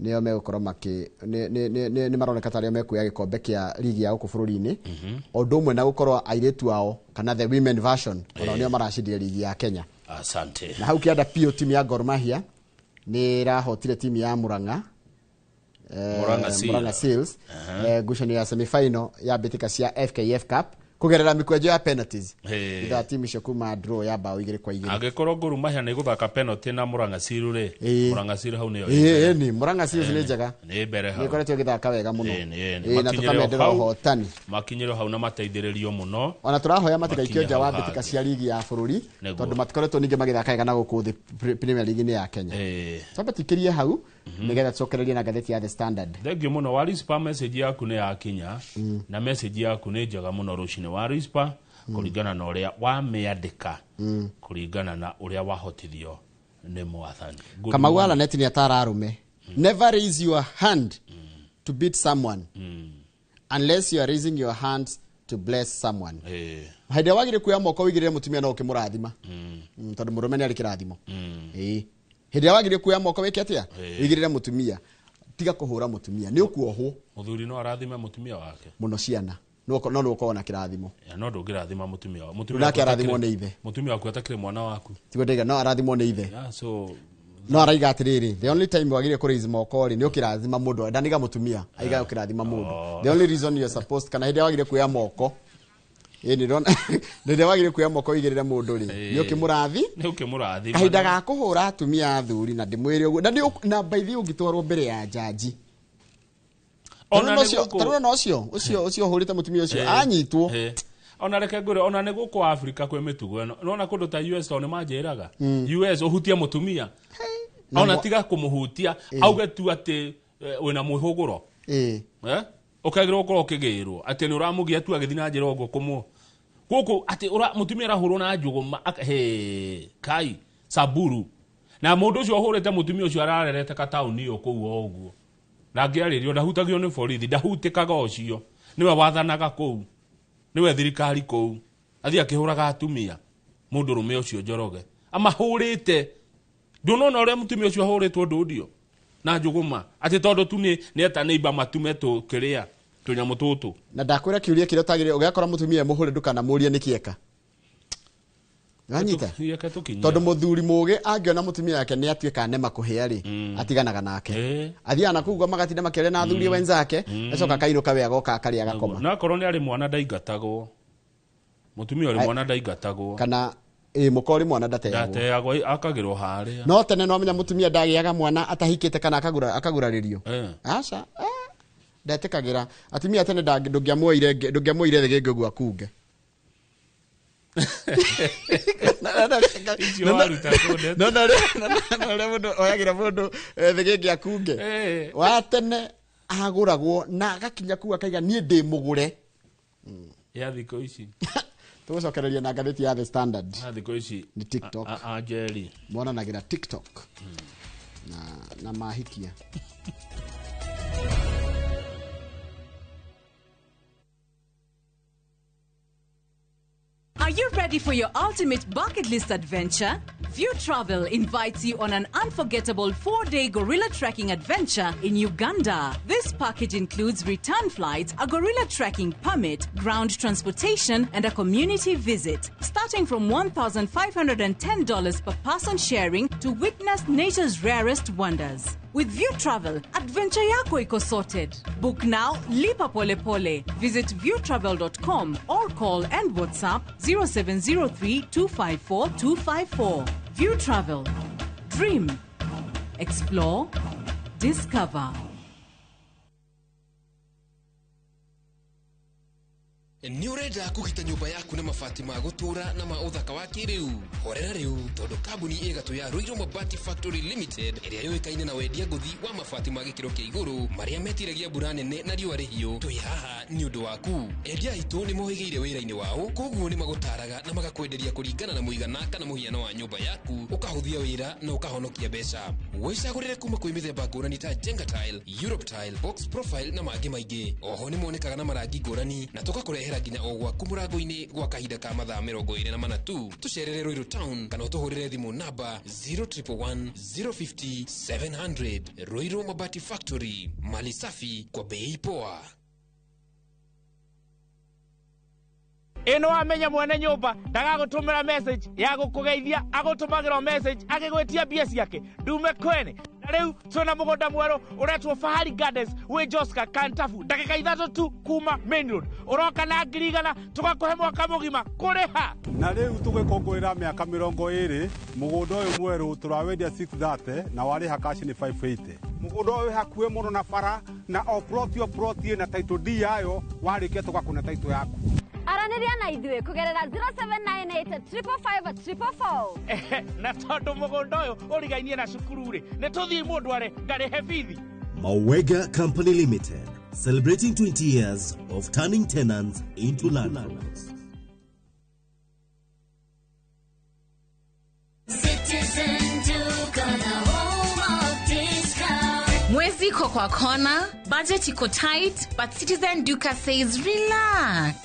nio megũkorwo nĩ maroneka tarĩ mekuoya gĩkombe kĩa ligi ya gũkũ bũrũri-inĩ ũndũ ũmwe na gũkorwo airĩtu ao kana the women version ona nio maracindire ligi ya Kenya. Asante. Na hau kĩanda pio timu ya Gor Mahia nĩ ĩrahotire timu ya Murang'a Murang'a Seals ngucanio ya semi-final ya mbĩtĩka cia FKF Cup kugerera mikwenjo ya penalties. Ida timu icio kuma draw ya bao 2-2. Angĩkorwo Gor Mahia nĩ gũthaka penalty na Murang'a Seals ri, Murang'a Seals hau nĩyo. Ni Murang'a Seals nĩ njega. Nĩ mbere hau. Nĩ koretwo gĩthaka wega mũno. Na tũkamendera ũhotani. Makinyĩrwo hau na mateithĩrĩrio mũno. Ona tũrahoya matigaikio nja wa mbĩtĩka cia ligi ya bũrũri tondũ matikoretwo ningĩ magĩthaka wega na gũkũ thĩ Premier League ya Kenya. Twambe tũkĩrie hau nĩgetha tũcokererie na ngathĩti ya The Standard. Thengio mũno Warispa, message yaku nĩ yakinya na message yaku nĩ njega mũno rũcinĩ Warispa kũringana na ũrĩa wamĩandĩka kũringana na ũrĩa wahotithio nĩ Mwathani. Kamau Alanet nĩ atara arũme. Never raise your hand to beat someone unless you are raising your hands to bless someone. Hĩndĩ wagire kuoya moko wigirire mutumia no ũkĩmũrathima tondũ mũrũme nĩ arĩ kĩrathimo. Hĩndĩ wagire kuoya moko wĩke atĩa wigirire mutumia tiga kũhũra mutumia nĩ ũkuohwo. Mũthuri no arathime mutumia wake mũno ciana no ũkorwo na kĩrathimo. No ndũngĩrathima mutumia wake. Mutumia wake arathimwo nĩ ithe. Mutumia waku atakĩrĩ mwana waku. Tigo ndĩga no arathimwo nĩ ithe. So no araiga atĩrĩrĩ, the only time wagire kũraise moko rĩ nĩ ũkĩrathima mũndũ ndaniga mutumia aiga ũkĩrathima mũndũ. The only reason you are supposed kana hĩndĩ wagire kuoya moko nĩ wagire kuoya moko igĩrĩre mũndũ rĩ nĩ ũkĩmũrathi kahinda ga kũhũra atumia athuri na ndĩmwĩre ũguo na baithi ũngĩtwarwo mbere ya jaji tarũra no ũcio hũrĩte mutumia ũcio anyitwo. Ona reke ngũre ona nĩ gũkũ Africa kwĩ mĩtugo ĩno nona kũndũ ta US to nĩ manjĩraga US ũhutie mutumia ona tiga kũmũhutia auge tu atĩ wĩna mwĩhũgũro ũkagĩrwo ũkorwo ũkĩgĩrwo atĩ nĩ ũramũgia tu agĩthiĩ na njĩra ũguo kũmũ gũkũ atĩ mutumia arahũrwo na njũgũma kai Saburu na mũndũ ũcio ũhũrĩte mutumia ũcio ararerete kataũni ĩyo kũu ũguo na ngĩarĩrio ndahutagio nĩ borithi ndahutĩkaga ũcio nĩwe wathanaga kũu nĩwe thirikari kũu athiĩ akĩhũraga atumia mũndũ rũme ũcio Njoroge amahũrĩte ndũnona ũrĩa mutumia ũcio ahũrĩtwo ndũndio na njũgũma atĩ tondũ tu nĩ eta neighbor matume tũkĩrĩa tũnyamũ tũtũ na ndakwĩra kĩũria kĩrĩa tagĩrĩire ũgĩakora mutumia mũhũre ndukana mũria nĩkĩeka Wanyita tondũ mũthuri mũgĩ angĩona mutumia yake nĩ atuĩka nema kũhĩa rĩ atiganaga nake athiana kugwa magatinda makĩrĩa na athuri wenzake acoka kainũka wega oka akarĩa gakoma na korwo nĩ arĩ mwana ndaigatagwo mutumia ũrĩ mwana ndaigatagwo kana mũkori mwana ndateagwo akagĩrwo harĩa no tene no amenya mutumia ndagĩaga mwana atahikĩte kana akagurarĩrio aca ndetekagĩra atumia tene ndũngĩamuoire thĩ ngĩgũ akunge no oyagira mundu thigenge akunge wa tene aguragwo na agakinya kuwa kaiga nie ndi mugure ya thiko ici tucokereria na ngathĩti ya The Standard na thiko ici ni TikTok Jerry monanagira TikTok na mahikia. Are you ready for your ultimate bucket list adventure? View Travel invites you on an unforgettable 4-day gorilla trekking adventure in Uganda. This package includes return flights, a gorilla trekking permit, ground transportation, and a community visit. Starting from $1,510 per person sharing to witness nature's rarest wonders. With View Travel, adventure yako iko sorted. Book now, lipa pole pole. Visit viewtravel.com or call and WhatsApp 0703 254 254. View Travel. Dream. Explore. Discover. Nĩ ũrenda kũgita nyũmba yaku na mabati ma gũtũra na ma ũthaka wa kĩrĩu horera rĩu tondũ kambuni ĩgatũ ya Ruiru Mabati Factory Limited ĩrĩa yũĩkaine na wendia ngũthi wa mabati ma gĩkĩro kĩa igũrũ marĩa metiragia mbura nene na riũa rĩhiũ twĩ haha nĩ ũndũ waku endia aitũ nĩ mohĩgĩire wĩra-inĩ wao koguo nĩ magũtaraga na magakwenderia kũringana na mũigana kana mũhiano wa nyũmba yaku ũkahũthia wĩra na ũkahonokia mbeca wĩcagũrĩre kuma kwĩ mĩthemba ngũrani ta Jenga Tile, Europe Tile, Box Profile na mangĩ maingĩ oho nĩ monekaga na marangi ngũrani na tũgakũrehe tũkũrehera nginya o gwaku mũrango-inĩ gwa kahinda ka mathaa 24 tu. Tũcerere Ruiru Town kana ũtũhũrĩre thimũ namba 0111 050 700. Ruiru Mabati Factory, mali safi kwa bei poa. Ino amenya mwene nyumba ndagagutumira message ya gukugeithia agutumagira message agigwetia bia ciake ndume kwene na riu tuna mugunda mwero uretwo Fahari Gardens we Joska Kantafu ndagika 3 tu kuma main road uroka na ngirigana tugakuhe mwaka mugima kuriha na riu tugikongorera miaka 20 mugunda uyu mweru turawendia 630 na wari hakashi ni 580 mugunda uyu hakuwe muno na bara na o plot na title D yayo warikia tugakuna title yaku Araniria na idue kugerera 0798 555 na tondu mugunda uyu urigainie na cukuru ri ne tuthii mundu are ngarihe bithi. Mawega Company Limited, celebrating 20 years of turning tenants into landlords. Mwezi iko kwa kona, budget iko tight, but Citizen Duka says relax.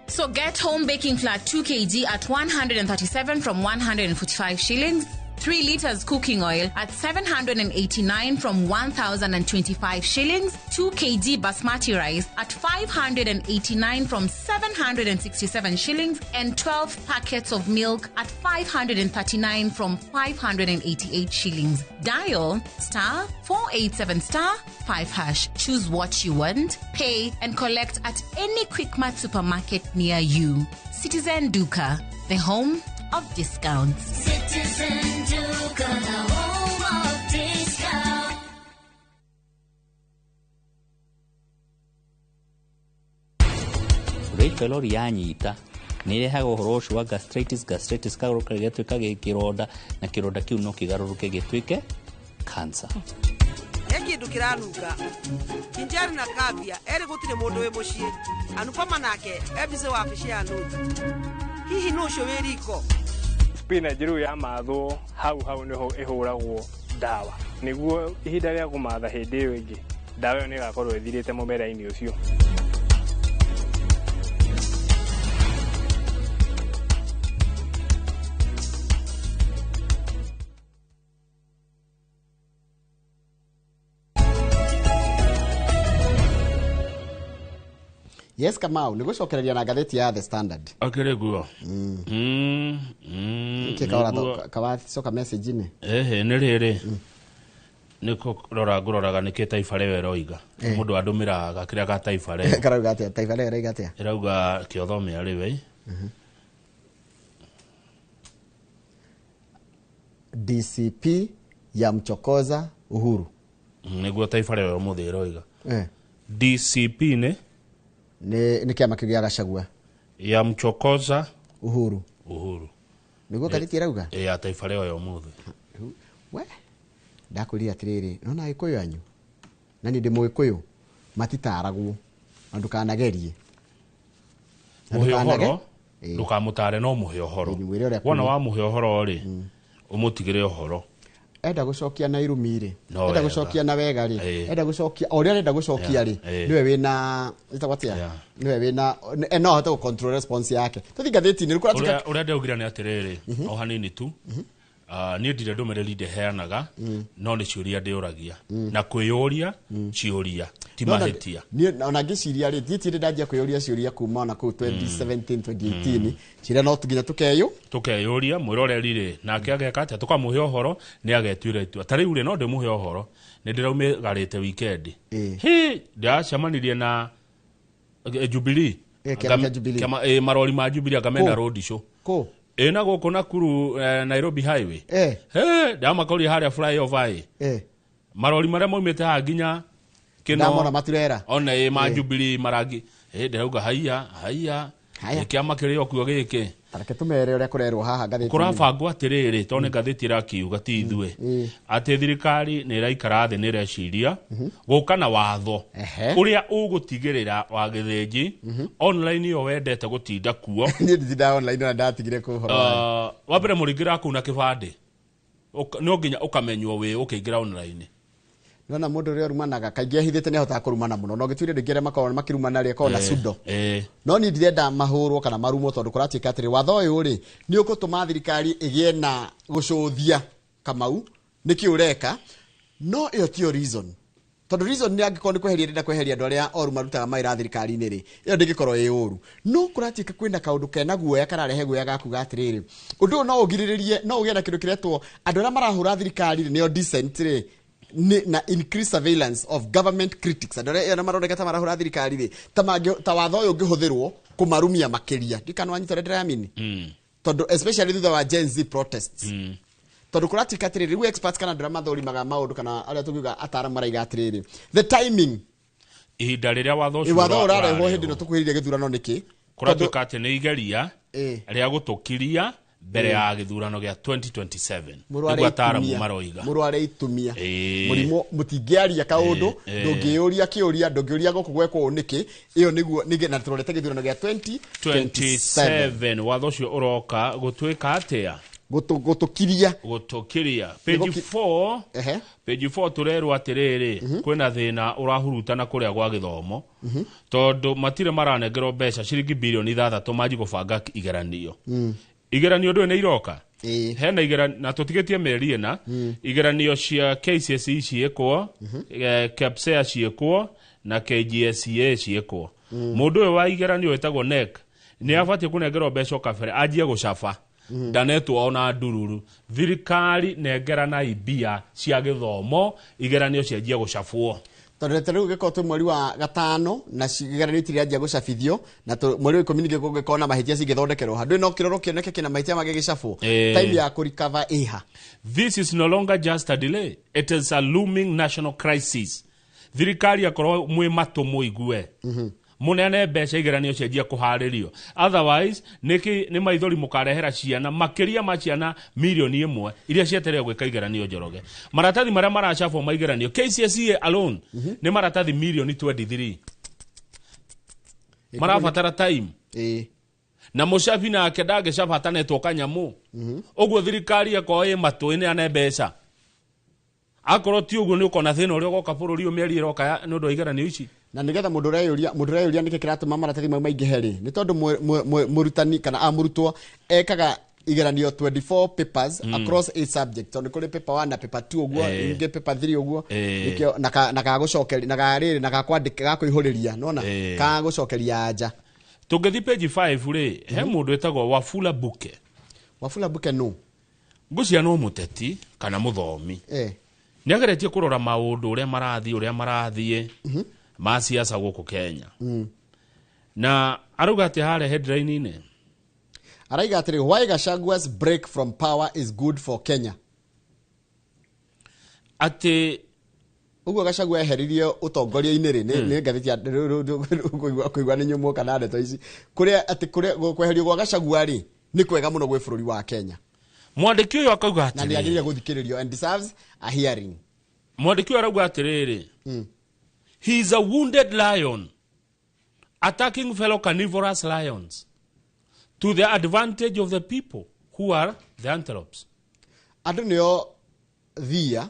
So get home baking flour 2 kg at 137 from 145 shillings. 3 liters cooking oil at 789 from 1,025 shillings. 2 kg basmati rice at 589 from 767 shillings. And 12 packets of milk at 539 from 588 shillings. Dial star 487 star 5 hash. Choose what you want, pay and collect at any Quickmart supermarket near you. Citizen Duka, the home of discounts. Citizen Duka, the home of discounts. Rei pylori yanyita nirehaga uhoro ucio wa gastritis kaguruka gĩtuĩka gĩkĩronda na kĩronda kĩu no kĩgarũrũke gĩtuĩke cancer. Kindu kiranunga kinjari na kabia eri gutire mundu we mucii anupama nake ebise wa afishi ya nuthi hihi no cio wiriko spinach riu ya mathwo hau niho ihuragwo dawa niguo ihinda ria kumatha hindi iyo ingi dawa iyo ni gakorwo ithirite mumera-ini ucio. Yes, Kamau, nigucokereria na gatheti ya The Standard. Akire guo. Kawacoka message ni. Ni riri. Niko roraga niki Taifa Leo roiga. Mundu andumira gakiria ga Taifa Leo. Karauga atia Taifa Leo roiga atia. Irauga kiothome ari we. DCP ya mchokoza Uhuru. Niguo Taifa Leo muthi roiga. DCP ni kiama kiu gĩa Gachagua ya mchokoza Uhuru niguo gatheti irauga ya Taifa Leo yo muthi we ndakuria atiriri nona ikuyu anyu na ni ndi muikuyu matitaragwo andu kanagerie muhoro ndukamutare no muhe uhoro wona wa muhe uhoro ri umutigire uhoro enda gucokia na irumire enda gucokia na wega ri enda gucokia oria enda gucokia ri niwe wina itawatia niwe wina no hata ku control response yake tuthinga theti ni kura uria ndaugira ni atiriri o hanini tu ni ndire ndumereri ndeheanaga no ni ciuria ndiuragia na kwiyuria ciuria ti mahetia ni ona ngiciria ri thiti ndanjia kwiyuria ciuria kuma na ku 2017 2018 cira no tuginya tukeyuria mwiroreri ri nake ageka atia tukamuhe uhoro ni agetwira itua tari uri no ndimuhe uhoro ni ndiraumigarite weekend hi ndacamanirie na Jubilee kama marori ma Jubilee akamena road show ko ena goko Nakuru Nairobi highway ndamakori haria flyover marori maria moimete ha nginya kino ndamona maturera ona ma Jubilee marangi ndirauga haiya kiama kirio kuo giki tareke tumere uria kurerwo haha gatheti kurabangwo atiriri tone gatheti rakiuga ti ithue ati thirikari ni iraikara thi ni reciria guka na watho uria ugutigirira wa githenji online yo wendete gutinda kuo ni ndida online na ndatigire kuhoro wabere muringira kuna kibande no nginya ukamenywo we ukiingira online nona mundu ri orumanaga kaingi ahithite ni ahota kurumana muno no gitwire ndingire makoro makirumana ri ko na sudo no ni ndirenda mahurwo kana marumo tondu kuratika atiri watho uyu ri ni ukutuma thirikari igie na gucuthia Kamau niki ureka no iyo tio reason tondu reason ni angikoro ni kweheria ndenda kweheria andu aria oru marutaga maira thirikari-ini ri iyo ndingikorwo i uru no kuratika kwina kaundu kena guoya kararehe guoya gakuga atiriri undu no ugiriririe no ugie na kindu kiretwo andu aria marahura thirikari ri nio decent ri na increase surveillance of government critics andu aria maroneka ta marahura thirikari ri ta watho uyu ungihuthirwo kumarumia makiria ndikano anyitore ndira yamini tondu especially thutha wa Gen Z protests tondu kuratika atiriri riu experts kana ndira mathorimaga maundu kana aria tugiuga atara maraiga atiriri the timing ihinda riria watho ucio urarehwo hindi no tukuhiririe githurano niki kuratuika ati ni igeria ria gutukiria mbere ya githurano gia 2027 niguo ataramu maroiga murware itumia murimo mutingiaria kaundu ndungiuria kiuria ndungiuria guku gwekwo niki iyo niguo nige na turorete githurano gia 2027 watho ucio uroka gutuika atia gutukiria page 4 page 4 turerwo atiriri kwina thina urahurutana kuria gwa githomo tondu matire maranengerwo mbeca ciringi bilioni 6 maji gubanga igeranio igeranio ndu ne iroka hena igeranio na tutigetie meri ena igeranio cia KCSE ciekwo KPSEA ciekwo na KGSE ciekwo mundu uyu wa igeranio etagwo NEC ni abatie kunengerwo mbeca kabere ajie gucaba danetwo ona ndururu thirikari nengerana ibia cia githomo igeranio cianjia gucabwo tondu riu giko tu mweri wa gatano na igeranio itiria gucabithio na mweri wa 10 ningiko gikona mahitia cingithondekerwo handu no kiroro kioneke kina mahitia magigicabwo time ya kurecover iha. This is no longer just a delay, it is a looming national crisis. Thirikari akorwo mwi matu muigue munene mbeca igeranio cianjia kuharirio otherwise ni maithori mukarehera ciana makiria ma ciana milioni 1 iria cieterera gwika igeranio njoroge maratathi maria maracabwo maigeranio KCSE alone ni maratathi milioni 23 marabatara time na mushafi na kedage shafata netwo kanyamu uguo thirikari akoe matu-ini ane mbeca akoro ti uguo ni ukona thina uria goka bururi umieri iroka ni undu igeranio ici na nigetha mundu reyuria niki kiratuma maratathi mau maingiheri ni tondu murutani kana amurutwo ekaga igeranio 24 papers across a subject tondu kuri paper 1 na paper 2 uguo inge paper 3 uguo nikio na kagucokeria na gariri na gakwandika gakuihuriria nona kagucokeria anja tugethi page 5 ri he mundu etagwo Wafula Buke no ngucia no muteti kana muthomi ni ageretie kurora maundu uria marathie ma siasa guku Kenya na aruga ati hare headline ine araiga atiri why Gashagua's break from power is good for Kenya ati uguo Gachagua eheririo utongoria-ini ri ni ngathiti kuigwa ni nyumu kana ndeto ici kuria ati kweherio gwa Gachagua ri ni kwega muno gwe bururi wa Kenya. Mwandiki uyu akauga ati na ni agiriria guthikiririo and deserves a hearing. Mwandiki uyu arauga atiriri he is a wounded lion attacking fellow carnivorous lions to the advantage of the people who are the antelopes. Andu nio thia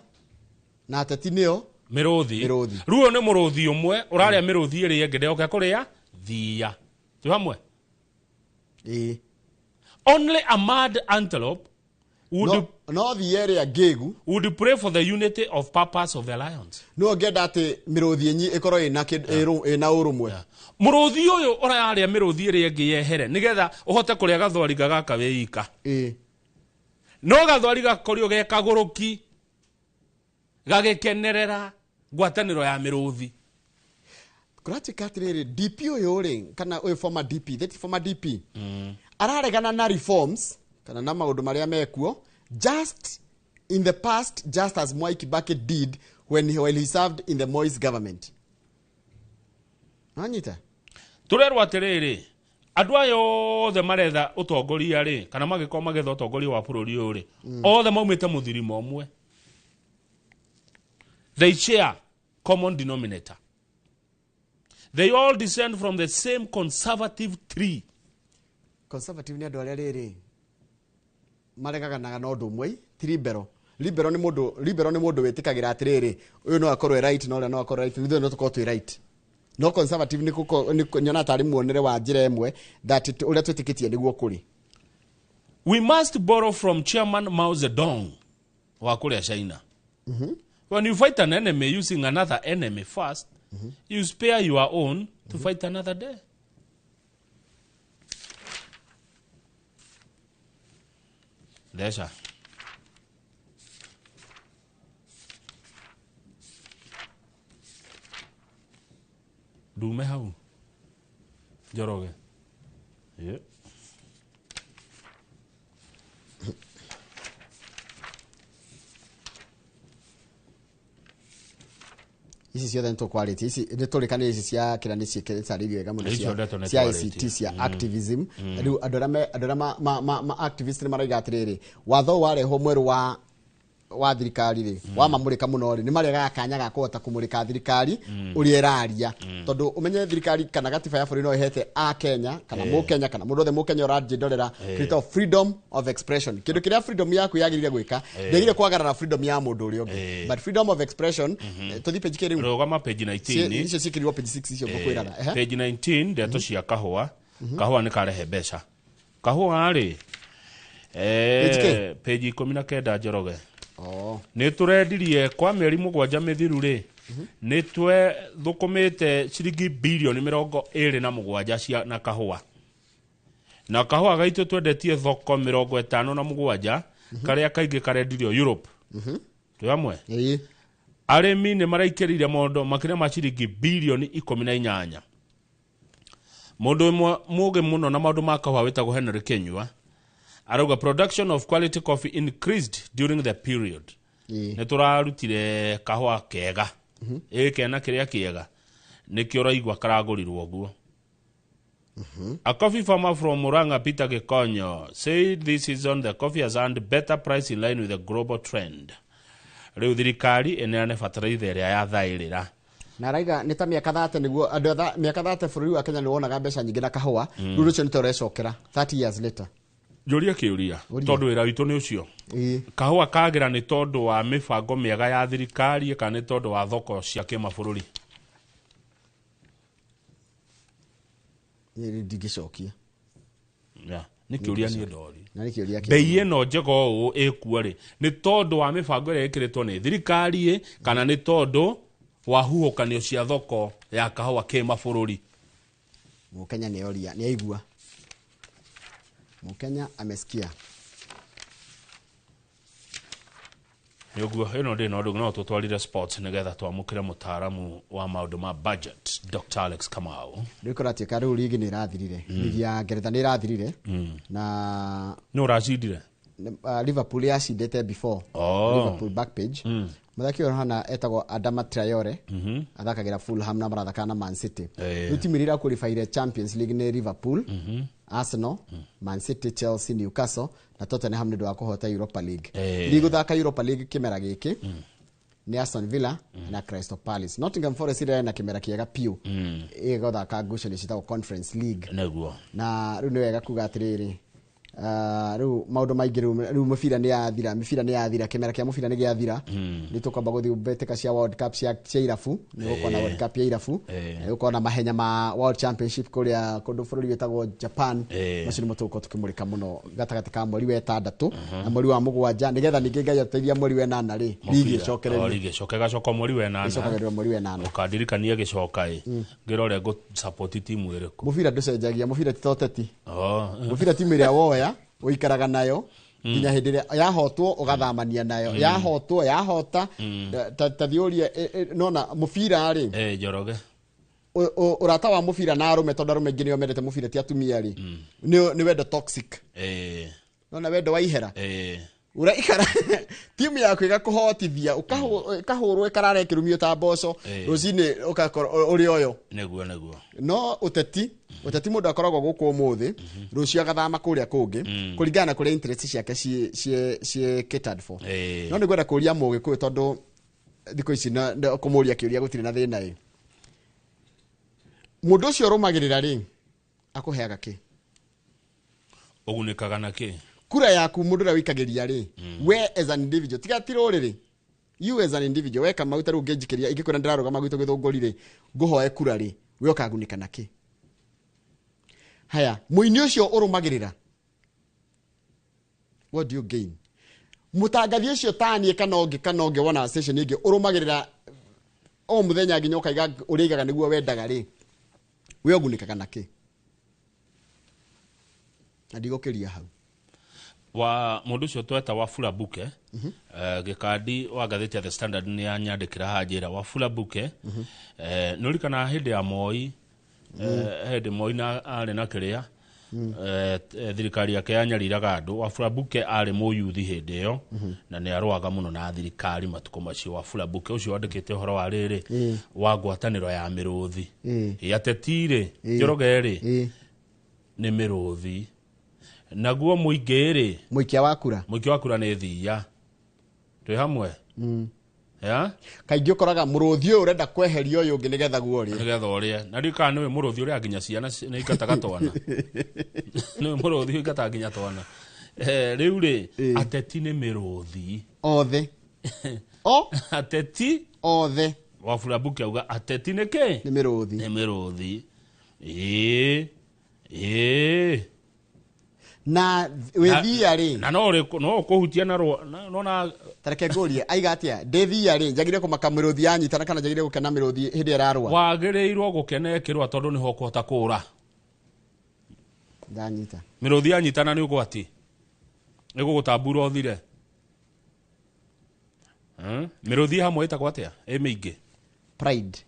na ateti nio miruthi ruo ni muruthi umwe uraria miruthi iri engede oka kuria thia tu hamwe only a mad antelope would no the area gegu would pray for the unity of purpose of the lions. No get that miruthi enyi ikoro ina urumwe muruthi uyu uraria miruthi iri engi yehere nigetha uhote kuria gathwari gaka weika no gathwari gakorio ge kaguruki gagikenerera ngwataniro ya miruthi kuratika atiriri DP uyu ri kana uyu former DP araregana na reforms kana na maundu maria mekuo just in the past, just as Mwai Kibaki did when he served in the Moise government. Anyita turerwa atiriri andu ayo the maretha utongoria ri kana magiko magetha utongoria wa bururi uri othe maumite muthirimo omwe. They share common denominator. They all descend from the same conservative tree. Conservative ni andu aria riri maregaga na no ndu mwe tribero Libero ni mundu witikagira atiriri uyu no akorwe right no no akorwe right nitho no tukorwo twi right no conservative ni nyona tari muonere wa njira emwe that uria twitikitie niguo kuri. We must borrow from Chairman Mao Zedong wa kuria China. When you fight an enemy using another enemy first, you spare your own to fight another day. Desha. Dume hau. Joroge. Yeah. Ici ciothe nĩ tũkwarĩtie ici nĩ tũrĩkanĩire ici cia kĩrĩa nĩ ciĩkĩtarĩrio wega mũno cia ICT cia activism. Rĩu andũ arĩa activist nĩ maraiga atĩrĩrĩ watho warehwo mwerũ wa thirikari rĩ wa mamũrĩka mũno rĩ nĩ maregaga kanya ga kũhota kũmũrĩka thirikari ũrĩa ĩraria tondũ ũmenye thirikari kana gatiba ya bũrũri no ĩhete a Kenya kana mũkenya kana mũndũ othe mũkenya ũranjĩndorera kĩrĩtwo freedom of expression. Kĩndũ kĩrĩa freedom yaku yagĩrĩire gwĩka ndĩagĩrĩire kwagarara freedom ya mũndũ ũrĩa ũngĩ but freedom of expression tũthi page kĩrĩu rũgama page 19 icio ciĩkĩrirwo page 6 icio ngũkwĩraga page 19 ndeto cia kahũa nĩ karehe mbeca kahũa rĩ page 19 Njoroge nĩ tũrendirie kwa mĩeri 7 mĩthiru rĩ nĩ twe thũkũmĩte ciringi bilioni 27 cia na kahũa na kahũa gaitũ twendetie thoko 57 karĩa kaingĩ karendirio Europe tũ amwe arĩmi nĩ maraikĩrĩire mondo makĩria ma ciringi bilioni 18 mũndũ mũgĩ mũno na maũndũ ma kahũa wĩtagwo Henry Kenyua arauga production of quality coffee increased during the period. Nĩ tũrarutire kahũa kega kena kĩrĩa kĩega nĩkĩo ũraigua karagũrirwo guo. A coffee farmer from Murang'a, Peter Gikonyo, said this season the coffee has earned better price in line with the global trend. Rĩu thirikari ĩneane bataraitha ĩrĩa yathaĩrĩra na raiga nĩ ta mĩaka 30 nĩguo andũ mĩaka 30 bũrũri wa Kenya nĩ wonaga mbeca nyingĩ na kahũa rĩu rũcio nĩ tũrecokera 30 years later. Njũria kĩũria tondũ wĩra witũ nĩ ũcio kahũa kagĩra nĩ tondũ wa mĩbango mĩega ya thirikari kana nĩ tondũ wa thoko cia kĩmabũrũri. Ndingĩcokia nĩ kĩũria niĩ ndori na nĩ kĩũria bei ĩno njega ũũ ĩkuo rĩ nĩ tondũ wa mĩbango ĩrĩa ĩkĩrĩtwo nĩ thirikari kana nĩ tondũ wa huhũkanio cia thoko ya kahũa kĩmabũrũri. Mũkenya nĩ oria nĩ aigua Mkenya amesikia. Yoguo ino ndi no ndugno tutwarire sports nigetha twamukire mutaaramu wa maundu ma budget Dr. Alex Kamau. Ndikora tika riu ligi ni rathirire. Ligi ya Ngeretha ni rathirire na no racindire. Liverpool yacindite before. Liverpool back page. Muthaki hana etagwo Adama Traore athakagira Fulham na marathaka na Man City. Timu iria qualified Champions League ni Liverpool, Arsenal, Man City, Chelsea, Newcastle na Tottenham nĩ ndwa kũhota Europa League. Ligu thaka Europa League kimera gĩkĩ ni Aston Villa na Crystal Palace. Nottingham Forest ĩrĩa na kimera kĩega piu ĩgũthaka ngucanio citagwo Conference League. Na rĩu nĩ wega kuga atĩrĩrĩ rĩu maũndũ maingĩ rĩu mũbira nĩ yathira kimera kĩa mũbira nĩ gĩathira nĩ tũkwamba gũthiĩ mbĩtĩka cia World Cup cia irabu nĩ gũkorwo na World Cup ya irabu nĩ gũkorwo na mahenya ma World Championship kũrĩa kũndũ bũrũri wĩtagwo Japan macio nĩmo tũgũkorwo tũkĩmũrĩka mũno gatagatĩ ka mweri wa 6 na mweri wa 7 nĩgetha ningĩ Ngai atũteithia mweri wa 8 rĩ ligi ĩcokererie ligi ĩcoka mweri wa 8 ĩcokererie mweri wa 8 ũkandirikania gĩcoka ngĩrore go support timu ĩrĩkũ mũbira ndũcenjagia mũbira ti toteti mũbira timu ĩrĩa woya uikaraga nayo nginya hĩndĩ ĩrĩa yahotwo ugathamania nayo yahota ta thiũria nona mũbira rĩ Njoroge urata wa mũbira na arume tondu arume nginya mendete mũbira ti atumia rĩ nĩ wendo toxic nona wendo wa ihera uraikara timu yaku igakuhotithia ukahurwo ikarare kirumio ta mboco rucini ugakorwo uri oyo neguo no uteti mundu akoragwo guku umuthi rucio agathama kuria kungi kuringana kuria interest ciake cie catered for no ni gwenda kuria mugi kwi tondu thiko ici na kumuria kiuria gutire na thina mundu ucio rumagirira ri akuheaga ki ugunikaga na ki kura yaku mundu ria wikagiria ri we as an individual tiga tiroriri you as an individual we kama utaru ngejikiria ingikwira ndirarugama gwito githungurire nguhoe kura ri we okagunika naki haya muini ucio urumagirira what do you gain mutangathi ucio tanie kana onge wona station ingi urumagirira o muthenya nginya ukaiga urigaga niguo wendaga ri we ogunikaga naki ndigokiria hau wa mundu cio tweta Wafula Buke gikandi wa gatheti ya The Standard ni anyandikira hanjira Wafula Buke nurikana hindi ya Moi hindi Moi na ari na kiria thirikari yake yanyariraga andu Wafula Buke ari muyuthi hindi yo na ni arwaga muno na thirikari matuko macio Wafula Buke ucio andikite horo wa riri wa ngwataniro ya miruthi yatetire Njoroge ni miruthi naguo muingiri muikia wakura ni thia twi hamwe ya kaingi ukoraga muruthi urenda kweheria uyu ungi nigetha guorie na rika niwe muruthi uria nginya ciana ni ikataga twana niwe muruthi ikataga nginya twana riu ri ateti ni miruthi othe ateti othe Wafula Buke auga ateti ni ki ni miruthi na wethia ri na no kuhutia na tareke gorie aiga atia ndethia ri njagire kumaka miruthi yanyitana kana njagire gukena miruthi hindi irarwa wagireirwo gukenekirwa tondu ni ho kuhota kura ndanyita miruthi yanyitana ni ugwati ni gugutambura uthire miruthi hamwe itagwa atia mingi pride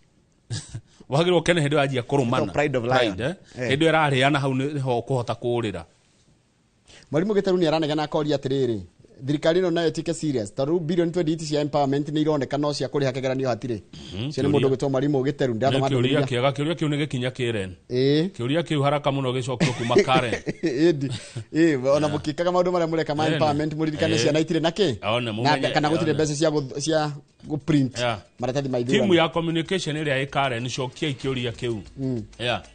wagirwo kene hindi wajia kurumana pride of lion hindi irariana hau ni ho kuhota kurira Mwalimu Gitaru ni aranegana akoria atiriri thirikari no nayo tike serious taru billion 20 cia empowerment ni ironeka no cia kuriha kegeranio hatire cia mundu gitwa Mwalimu Gitaru ndathoma kiuria kiu ni gikinya Karen kiuria kiu haraka muno gicokio kuma Karen ona mukikaga maundu maria mureka ma empowerment muririkane cia naitire naki na kana gutire mbeca cia go print maratathi maithira timu ya communication iria Karen cokia kiuria kiu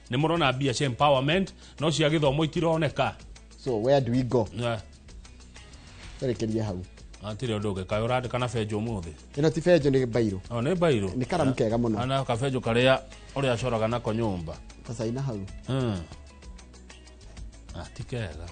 ni murona bia cia empowerment no cia githomo itironeka. So where do we go? Terekeria hau. Atire ndoge kayo rade kana fejo muthi. Ino ti fejo ni bairo. Ne bairo. Ni karamu kega muno. Ana ka fejo karia uri acoraga nako nyumba. Sasa ina hau. Tikega.